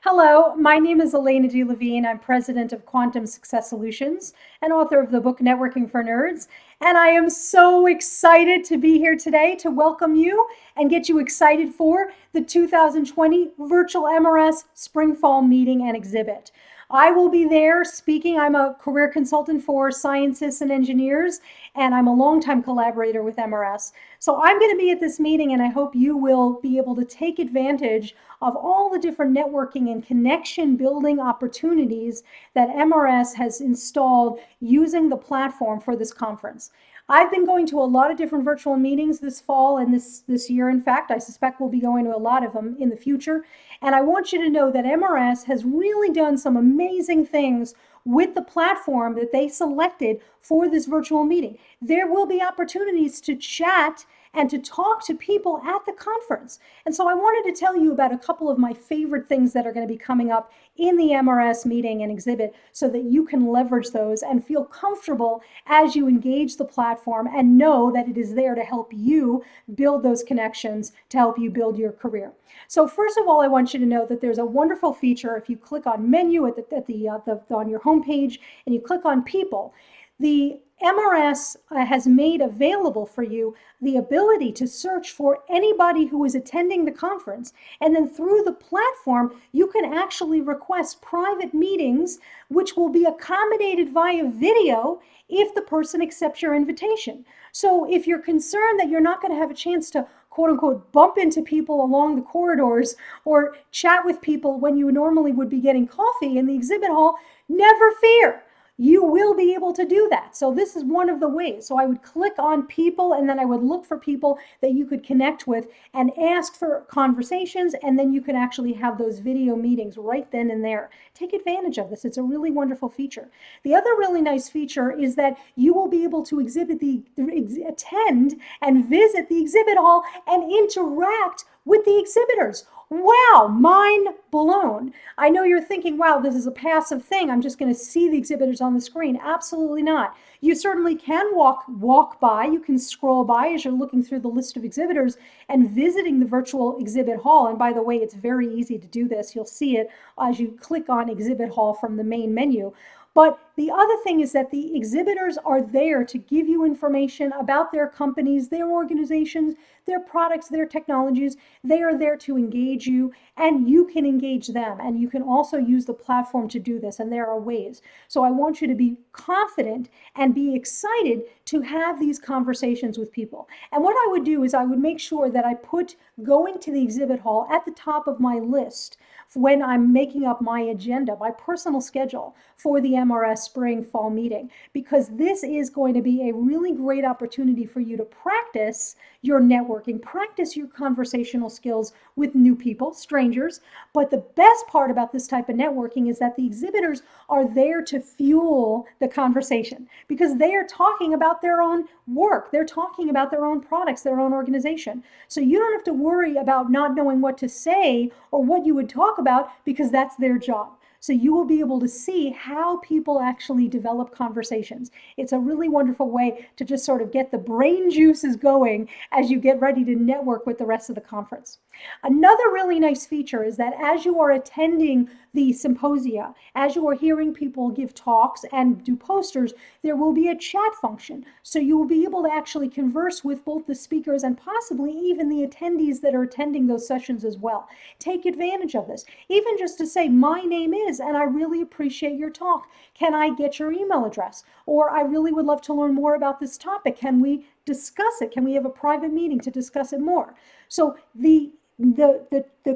Hello, my name is Alaina G. Levine. I'm president of Quantum Success Solutions and author of the book Networking for Nerds. And I am so excited to be here today to welcome you and get you excited for the 2020 Virtual MRS Spring Fall Meeting and Exhibit. I will be there speaking. I'm a career consultant for scientists and engineers, and I'm a longtime collaborator with MRS. So I'm going to be at this meeting, and I hope you will be able to take advantage of all the different networking and connection building opportunities that MRS has installed using the platform for this conference. I've been going to a lot of different virtual meetings this fall and this year. In fact, I suspect we'll be going to a lot of them in the future. And I want you to know that MRS has really done some amazing things with the platform that they selected for this virtual meeting. There will be opportunities to chat and to talk to people at the conference. And so I wanted to tell you about a couple of my favorite things that are going to be coming up in the MRS meeting and exhibit so that you can leverage those and feel comfortable as you engage the platform and know that it is there to help you build those connections to help you build your career. So first of all, I want you to know that there's a wonderful feature. If you click on menu on your homepage and you click on people, the MRS has made available for you the ability to search for anybody who is attending the conference. And then through the platform, you can actually request private meetings, which will be accommodated via video if the person accepts your invitation. So if you're concerned that you're not going to have a chance to quote unquote bump into people along the corridors or chat with people when you normally would be getting coffee in the exhibit hall, never fear. You will be able to do that. So this is one of the ways. So I would click on people and then I would look for people that you could connect with and ask for conversations, and then you can actually have those video meetings right then and there. Take advantage of this. It's a really wonderful feature. The other really nice feature is that you will be able to attend and visit the exhibit hall and interact with the exhibitors. Wow, mind blown. I know you're thinking, wow, this is a passive thing. I'm just going to see the exhibitors on the screen. Absolutely not. You certainly can walk by. You can scroll by as you're looking through the list of exhibitors and visiting the virtual exhibit hall. And by the way, it's very easy to do this. You'll see it as you click on exhibit hall from the main menu. But the other thing is that the exhibitors are there to give you information about their companies, their organizations, their products, their technologies. They are there to engage you, and you can engage them. And you can also use the platform to do this, and there are ways. So I want you to be confident and be excited to have these conversations with people. And what I would do is I would make sure that I put going to the exhibit hall at the top of my list when I'm making up my agenda, my personal schedule for the MRS Spring Fall meeting, because this is going to be a really great opportunity for you to practice your networking, practice your conversational skills with new people, strangers. But the best part about this type of networking is that the exhibitors are there to fuel the conversation because they are talking about their own work. They're talking about their own products, their own organization. So you don't have to worry about not knowing what to say or what you would talk about because that's their job. So you will be able to see how people actually develop conversations. It's a really wonderful way to just sort of get the brain juices going as you get ready to network with the rest of the conference. Another really nice feature is that as you are attending the symposia, as you are hearing people give talks and do posters, there will be a chat function. So you will be able to actually converse with both the speakers and possibly even the attendees that are attending those sessions as well. Take advantage of this. Even just to say, my name is, and I really appreciate your talk. Can I get your email address? Or I really would love to learn more about this topic. Can we discuss it? Can we have a private meeting to discuss it more? So the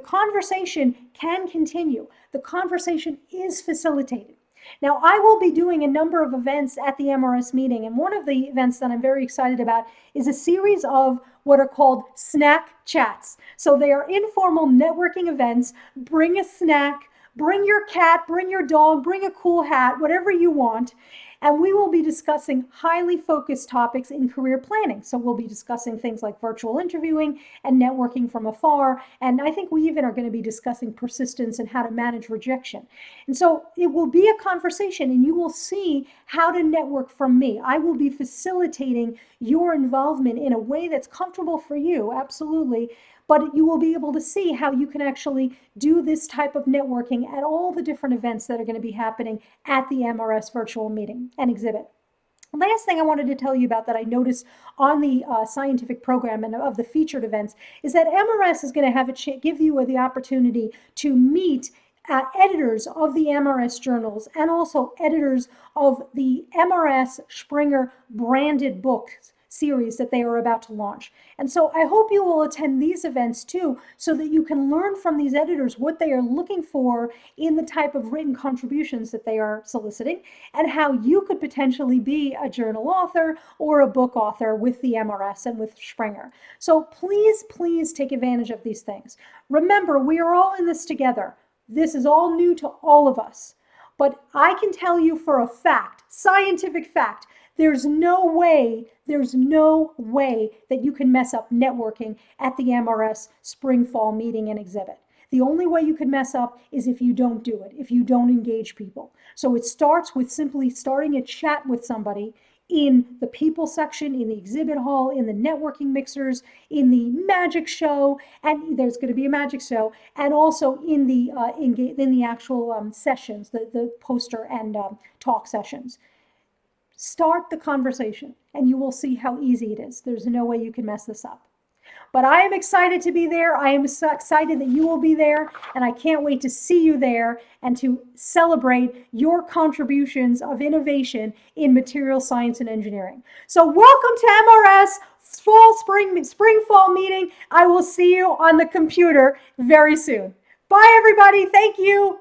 conversation can continue. The conversation is facilitated. Now, I will be doing a number of events at the MRS meeting, and one of the events that I'm very excited about is a series of what are called snack chats. So they are informal networking events. Bring a snack, bring your cat, bring your dog, bring a cool hat, whatever you want. And we will be discussing highly focused topics in career planning. So we'll be discussing things like virtual interviewing and networking from afar. And I think we even are going to be discussing persistence and how to manage rejection. And so it will be a conversation, and you will see how to network from me. I will be facilitating your involvement in a way that's comfortable for you, absolutely. but you will be able to see how you can actually do this type of networking at all the different events that are going to be happening at the MRS virtual meeting and exhibit. Last thing I wanted to tell you about that I noticed on the scientific program and of the featured events is that MRS is going to have give you the opportunity to meet editors of the MRS journals and also editors of the MRS Springer branded books series that they are about to launch. And so I hope you will attend these events too, so that you can learn from these editors what they are looking for in the type of written contributions that they are soliciting, and how you could potentially be a journal author or a book author with the MRS and with Springer. So please, please take advantage of these things. Remember, we are all in this together. This is all new to all of us. But I can tell you for a fact, scientific fact, there's no way that you can mess up networking at the MRS Spring Fall meeting and exhibit. The only way you can mess up is if you don't do it, if you don't engage people. So it starts with simply starting a chat with somebody in the people section, in the exhibit hall, in the networking mixers, in the magic show, and there's going to be a magic show, and also in the actual sessions, the poster and talk sessions. Start the conversation, and you will see how easy it is. There's no way you can mess this up. But I am excited to be there. I am so excited that you will be there, and I can't wait to see you there and to celebrate your contributions of innovation in material science and engineering. So welcome to MRS Spring Fall meeting. I will see you on the computer very soon. Bye, everybody. Thank you.